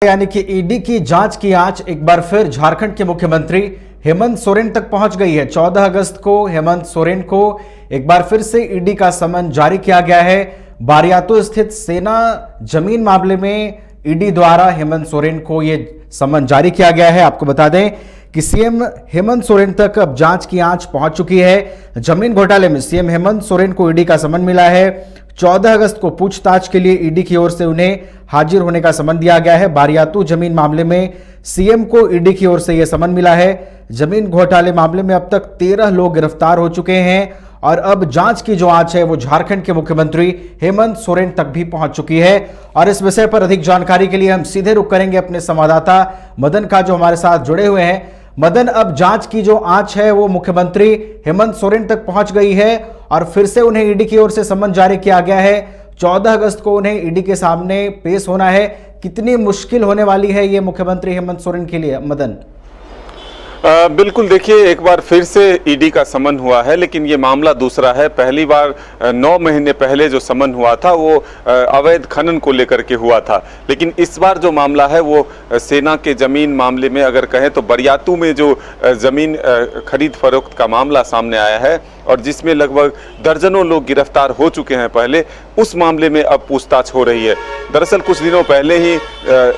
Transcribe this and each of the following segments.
यानी कि ईडी की जांच की आंच एक बार फिर झारखंड के मुख्यमंत्री हेमंत सोरेन तक पहुंच गई है। 14 अगस्त को हेमंत सोरेन को एक बार फिर से ईडी का समन जारी किया गया है। बारियातू स्थित सेना जमीन मामले में ईडी द्वारा हेमंत सोरेन को यह समन जारी किया गया है। आपको बता दें कि सीएम हेमंत सोरेन तक अब जांच की आंच पहुंच चुकी है। जमीन घोटाले में सीएम हेमंत सोरेन को ईडी का समन मिला है। 14 अगस्त को पूछताछ के लिए ईडी की ओर से उन्हें हाजिर होने का समन दिया गया है। बारियातू जमीन मामले में सीएम को ईडी की ओर से यह समन मिला है। जमीन घोटाले मामले में अब तक 13 लोग गिरफ्तार हो चुके हैं और अब जांच की जो आंच है वो झारखंड के मुख्यमंत्री हेमंत सोरेन तक भी पहुंच चुकी है। और इस विषय पर अधिक जानकारी के लिए हम सीधे रुख करेंगे अपने संवाददाता मदन का, जो हमारे साथ जुड़े हुए हैं। मदन, अब जांच की जो आंच है वो मुख्यमंत्री हेमंत सोरेन तक पहुंच गई है और फिर से उन्हें ईडी की ओर से समन जारी किया गया है। 14 अगस्त को उन्हें ईडी के सामने पेश होना है। कितनी मुश्किल होने वाली है ये मुख्यमंत्री हेमंत सोरेन के लिए, मदन? बिल्कुल, देखिए, एक बार फिर से ईडी का समन हुआ है, लेकिन ये मामला दूसरा है। पहली बार 9 महीने पहले जो समन हुआ था वो अवैध खनन को लेकर के हुआ था, लेकिन इस बार जो मामला है वो सेना के जमीन मामले में, अगर कहें तो बारियातू में जो जमीन खरीद फरोख्त का मामला सामने आया है और जिसमें लगभग दर्जनों लोग गिरफ्तार हो चुके हैं पहले, उस मामले में अब पूछताछ हो रही है। दरअसल कुछ दिनों पहले ही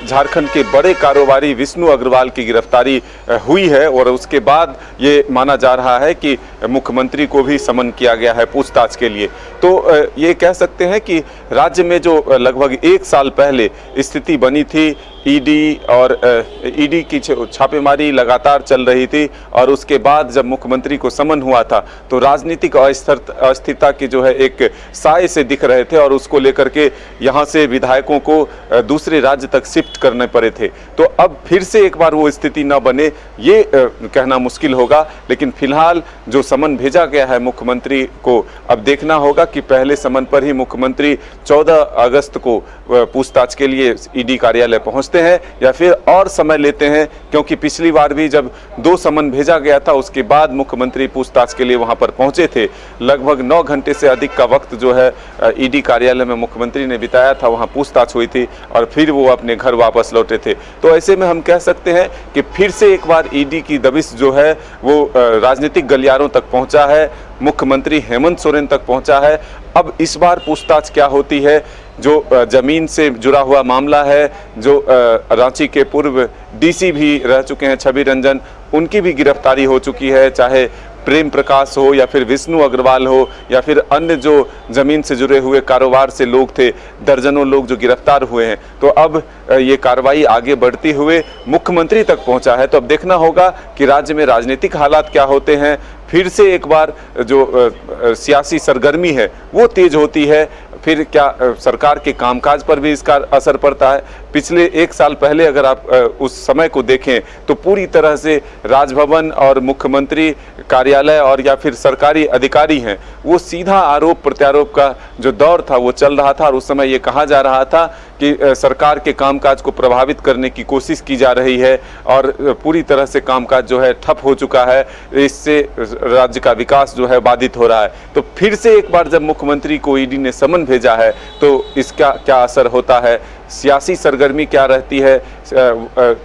झारखंड के बड़े कारोबारी विष्णु अग्रवाल की गिरफ्तारी हुई है और उसके बाद ये माना जा रहा है कि मुख्यमंत्री को भी समन किया गया है पूछताछ के लिए। तो ये कह सकते हैं कि राज्य में जो लगभग 1 साल पहले स्थिति बनी थी, ईडी की छापेमारी लगातार चल रही थी और उसके बाद जब मुख्यमंत्री को समन हुआ था तो राजनीतिक अस्थिरता की जो है एक साए से दिख रहे थे और उसको लेकर के यहाँ से विधायकों को दूसरे राज्य तक शिफ्ट करने पड़े थे। तो अब फिर से एक बार वो स्थिति न बने ये कहना मुश्किल होगा, लेकिन फिलहाल जो समन भेजा गया है मुख्यमंत्री को, अब देखना होगा कि पहले समन पर ही मुख्यमंत्री 14 अगस्त को पूछताछ के लिए ईडी कार्यालय पहुंचते हैं या फिर और समय लेते हैं, क्योंकि पिछली बार भी जब 2 समन भेजा गया था उसके बाद मुख्यमंत्री पूछताछ के लिए वहां पर पहुंचे थे। लगभग 9 घंटे से अधिक का वक्त जो है ईडी कार्यालय में मुख्यमंत्री ने बिताया था, वहां पूछताछ हुई थी और फिर वो अपने घर वापस लौटे थे। तो ऐसे में हम कह सकते हैं कि फिर से एक बार ईडी की दबिश जो है वो राजनीतिक गलियारों तक पहुंचा है, मुख्यमंत्री हेमंत सोरेन तक पहुंचा है। अब इस बार पूछताछ क्या होती है? जो जमीन से जुड़ा हुआ मामला है, जो रांची के पूर्व डीसी भी रह चुके हैं छवि रंजन, उनकी भी गिरफ्तारी हो चुकी है, चाहे प्रेम प्रकाश हो या फिर विष्णु अग्रवाल हो या फिर अन्य जो जमीन से जुड़े हुए कारोबार से लोग थे, दर्जनों लोग जो गिरफ्तार हुए हैं। तो अब ये कार्रवाई आगे बढ़ती हुए मुख्यमंत्री तक पहुंचा है। तो अब देखना होगा कि राज्य में राजनीतिक हालात क्या होते हैं। फिर से एक बार जो सियासी सरगर्मी है वो तेज होती है, फिर क्या सरकार के कामकाज पर भी इसका असर पड़ता है। पिछले 1 साल पहले अगर आप उस समय को देखें तो पूरी तरह से राजभवन और मुख्यमंत्री कार्यालय और या फिर सरकारी अधिकारी हैं, वो सीधा आरोप प्रत्यारोप का जो दौर था वो चल रहा था और उस समय ये कहा जा रहा था कि सरकार के कामकाज को प्रभावित करने की कोशिश की जा रही है और पूरी तरह से कामकाज जो है ठप हो चुका है, इससे राज्य का विकास जो है बाधित हो रहा है। तो फिर से एक बार जब मुख्यमंत्री को ईडी ने समन भेजा है तो इसका क्या असर होता है, सियासी सरगर्मी क्या रहती है,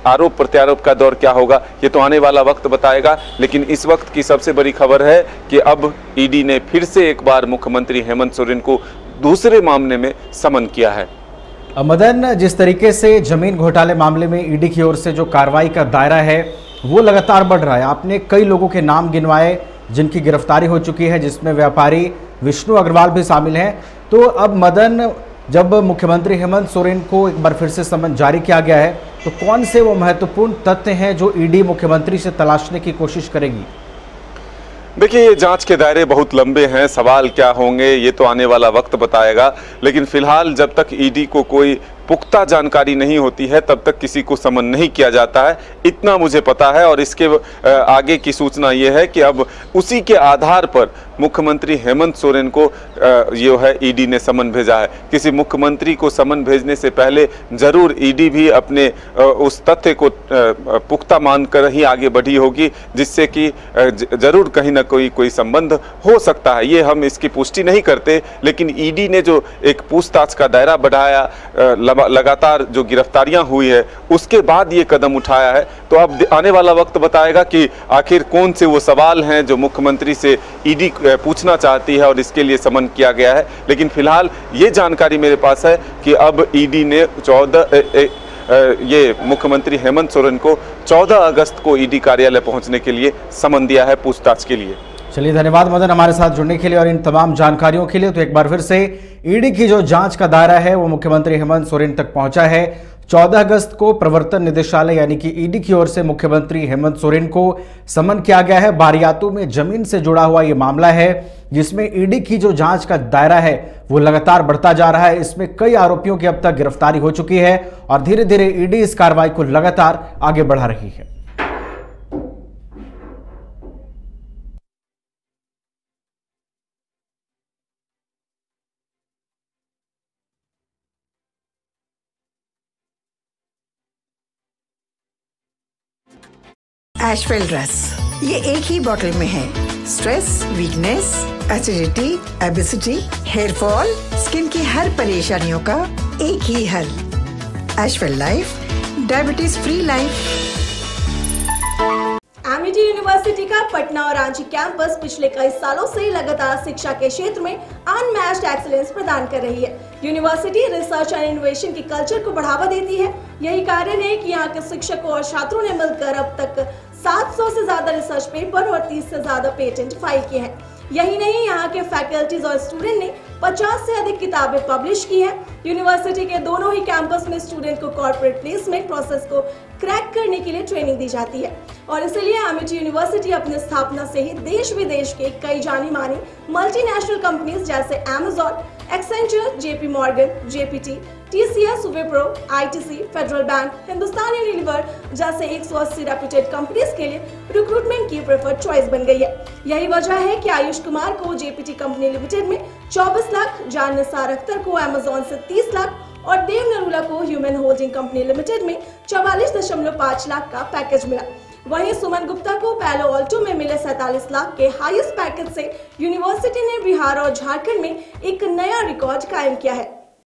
आरोप प्रत्यारोप का दौर क्या होगा, ये तो आने वाला वक्त बताएगा। लेकिन इस वक्त की सबसे बड़ी खबर है कि अब ईडी ने फिर से एक बार मुख्यमंत्री हेमंत सोरेन को दूसरे मामले में समन किया है। मदन, जिस तरीके से जमीन घोटाले मामले में ईडी की ओर से जो कार्रवाई का दायरा है वो लगातार बढ़ रहा है। आपने कई लोगों के नाम गिनवाए जिनकी गिरफ्तारी हो चुकी है, जिसमें व्यापारी विष्णु अग्रवाल भी शामिल हैं। तो अब मदन, जब मुख्यमंत्री हेमंत सोरेन को एक बार फिर से समन जारी किया गया है तो कौन से वो महत्वपूर्ण तथ्य हैं जो ईडी मुख्यमंत्री से तलाशने की कोशिश करेगी? देखिए, ये जांच के दायरे बहुत लंबे हैं, सवाल क्या होंगे ये तो आने वाला वक्त बताएगा। लेकिन फिलहाल जब तक ईडी को कोई पुख्ता जानकारी नहीं होती है तब तक किसी को समन नहीं किया जाता है, इतना मुझे पता है। और इसके आगे की सूचना ये है कि अब उसी के आधार पर मुख्यमंत्री हेमंत सोरेन को जो है ईडी ने समन भेजा है। किसी मुख्यमंत्री को समन भेजने से पहले जरूर ईडी भी अपने उस तथ्य को पुख्ता मानकर ही आगे बढ़ी होगी, जिससे कि जरूर कहीं ना कोई संबंध हो सकता है। ये हम इसकी पुष्टि नहीं करते, लेकिन ईडी ने जो एक पूछताछ का दायरा बढ़ाया, लगातार जो गिरफ्तारियां हुई है उसके बाद ये कदम उठाया है। तो अब आने वाला वक्त बताएगा कि आखिर कौन से वो सवाल हैं जो मुख्यमंत्री से ईडी पूछना चाहती है और इसके लिए समन किया गया है। लेकिन फिलहाल ये जानकारी मेरे पास है कि अब ईडी ने ये मुख्यमंत्री हेमंत सोरेन को 14 अगस्त को ईडी कार्यालय पहुंचने के लिए समन दिया है पूछताछ के लिए। चलिए, धन्यवाद मदन हमारे साथ जुड़ने के लिए और इन तमाम जानकारियों के लिए। तो एक बार फिर से ईडी की जो जांच का दायरा है वो मुख्यमंत्री हेमंत सोरेन तक पहुंचा है। 14 अगस्त को प्रवर्तन निदेशालय यानी कि ईडी की ओर से मुख्यमंत्री हेमंत सोरेन को समन किया गया है। बारियातू में जमीन से जुड़ा हुआ ये मामला है जिसमें ईडी की जो जांच का दायरा है वो लगातार बढ़ता जा रहा है। इसमें कई आरोपियों की अब तक गिरफ्तारी हो चुकी है और धीरे धीरे ईडी इस कार्रवाई को लगातार आगे बढ़ा रही है। एशवेल रस, ये एक ही बोतल में है। Stress, weakness, acidity, obesity, hair fall, skin की हर परेशानियों का एक ही हल। एशवेल life, diabetes free life. Amity University का पटना और रांची कैंपस पिछले कई सालों से लगातार शिक्षा के क्षेत्र में अनमैच्ड एक्सीलेंस प्रदान कर रही है। यूनिवर्सिटी रिसर्च एंड इनोवेशन की कल्चर को बढ़ावा देती है। यही कारण है कि यहाँ के शिक्षकों और छात्रों ने मिलकर अब तक 700 से ज्यादा रिसर्च पेपर और 30 से ज्यादा पेटेंट फाइल किए हैं। यही नहीं, यहाँ के फैकल्टीज और स्टूडेंट ने 50 से अधिक किताबें पब्लिश की हैं। यूनिवर्सिटी के दोनों ही कैंपस में स्टूडेंट को कॉर्पोरेट प्लेसमेंट प्रोसेस को क्रैक करने के लिए ट्रेनिंग दी जाती है और इसलिए एमिटी यूनिवर्सिटी अपनी स्थापना से ही देश विदेश के कई जानी मानी मल्टीनेशनल कंपनीज जैसे Amazon, Accenture, JP Morgan, GPT, TCS, Wipro, ITC, federal bank, Hindustan Unilever जैसे 180 रेप्यूटेड कंपनीज के लिए रिक्रूटमेंट की प्रेफर्ड चॉइस बन गई है। यही वजह है कि आयुष कुमार को जेपीटी कंपनी लिमिटेड में 24 लाख, जान निसार अख्तर को अमेजॉन से 30 लाख और देव नरूला को ह्यूमन होल्डिंग कंपनी लिमिटेड में 44.5 लाख का पैकेज मिला। वहीं सुमन गुप्ता को पैलो ऑल्टो में मिले 47 लाख के हाईएस्ट पैकेज से यूनिवर्सिटी ने बिहार और झारखंड में एक नया रिकॉर्ड कायम किया है।